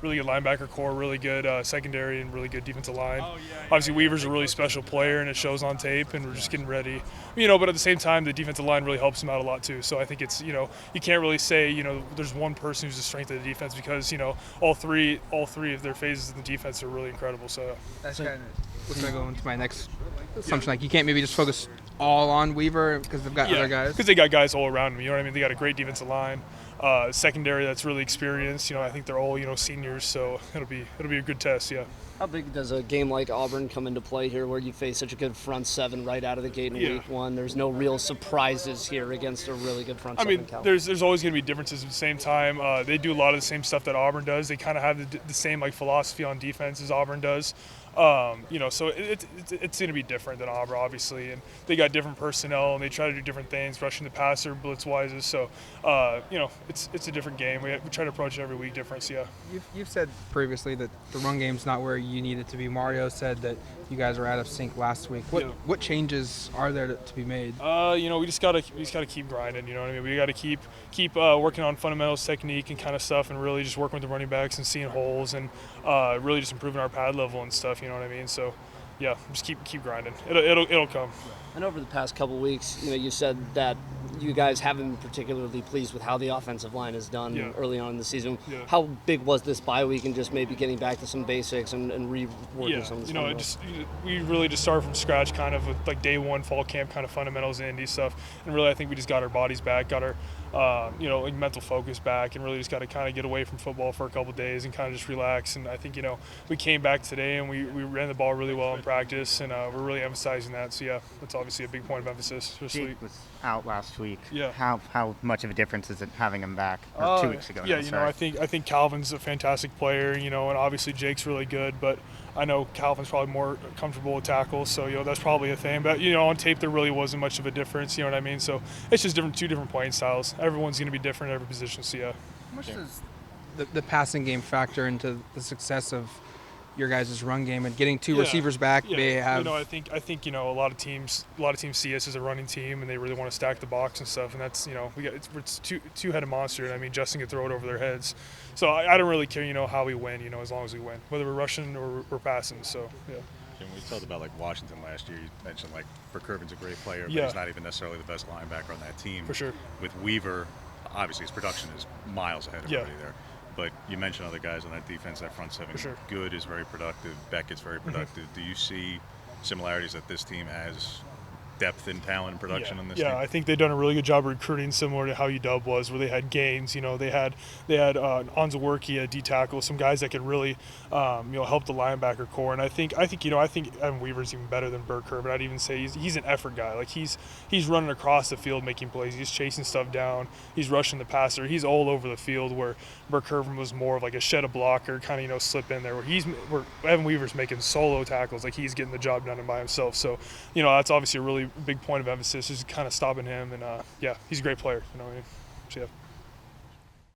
really good linebacker core, really good secondary, and really good defensive line. Obviously, Weaver's a really special player, and it shows on tape, and we're just getting ready. But at the same time, the defensive line really helps him out a lot too. So I think it's, you can't really say, there's one person who's the strength of the defense because, all three of their phases of the defense are really incredible. So that's kind of what's going to go into my next assumption. Like, you can't maybe just focus all on Weaver because they've got other guys. Because they got guys all around him. You know what I mean? They got a great defensive line, secondary that's really experienced. I think they're all seniors, so it'll be a good test. Yeah. How big does a game like Auburn come into play here, where you face such a good front seven right out of the gate in week one? There's no real surprises here against a really good front seven. There's always going to be differences. At the same time, they do a lot of the same stuff that Auburn does. They kind of have the same philosophy on defense as Auburn does. So it's going to be different than Auburn, obviously, and they got different personnel and they try to do different things, rushing the passer, blitz wises. So, it's a different game. We try to approach it every week different. So, yeah. You've said previously that the run game's not where you need it to be. Mario said that you guys were out of sync last week. What changes are there to be made? We just gotta keep grinding. You know what I mean? We gotta keep working on fundamentals, technique, and kind of stuff, and really just working with the running backs and seeing holes, and really just improving our pad level and stuff. You know what I mean? So, yeah, just keep grinding. It'll come. And over the past couple weeks, you said that you guys haven't been particularly pleased with how the offensive line has done early on in the season. Yeah. How big was this bye week and just maybe getting back to some basics and reworking some of this? We really just started from scratch, kind of with like day one fall camp kind of fundamentals and indie stuff, and really I think we just got our bodies back, got our mental focus back, and really just got to kind of get away from football for a couple of days and kind of just relax. And I think we came back today and we ran the ball really well in practice, and we're really emphasizing that. So yeah, that's obviously a big point of emphasis. Jake was out last week. Yeah. How much of a difference is it having him back? 2 weeks ago. Yeah, I think Calvin's a fantastic player, and obviously Jake's really good, but I know Calvin's probably more comfortable with tackles, so that's probably a thing. But on tape there really wasn't much of a difference. You know what I mean? So it's just two different playing styles. Everyone's going to be different at every position. So yeah. How much does the passing game factor into the success of your guys' run game and getting two receivers back? Yeah. They have. I think a lot of teams see us as a running team, and they really want to stack the box and stuff. And that's it's two-headed monster. And I mean, Justin can throw it over their heads. So I don't really care how we win. As long as we win, whether we're rushing or we're passing. So yeah. And we talked about Washington last year. You mentioned Burkervin's a great player, but he's not even necessarily the best linebacker on that team. For sure. With Weaver, obviously his production is miles ahead of everybody there. But you mentioned other guys on that defense, that front seven. For sure. Good is very productive. Beckett's very productive. Do you see similarities that this team has depth and talent and production in this team? Yeah, I think they've done a really good job of recruiting, similar to how UW was, where they had Gaines. They had Onzaworki at D tackle, some guys that could really help the linebacker core. And I think Evan Weaver's even better than Burker, but I'd even say he's an effort guy. He's running across the field making plays. He's chasing stuff down. He's rushing the passer. He's all over the field, where Burker was more of a shed a blocker, kind of slip in there. Where Evan Weaver's making solo tackles, he's getting the job done by himself. So that's obviously a really big point of emphasis, is kind of stopping him. And he's a great player. So, yeah.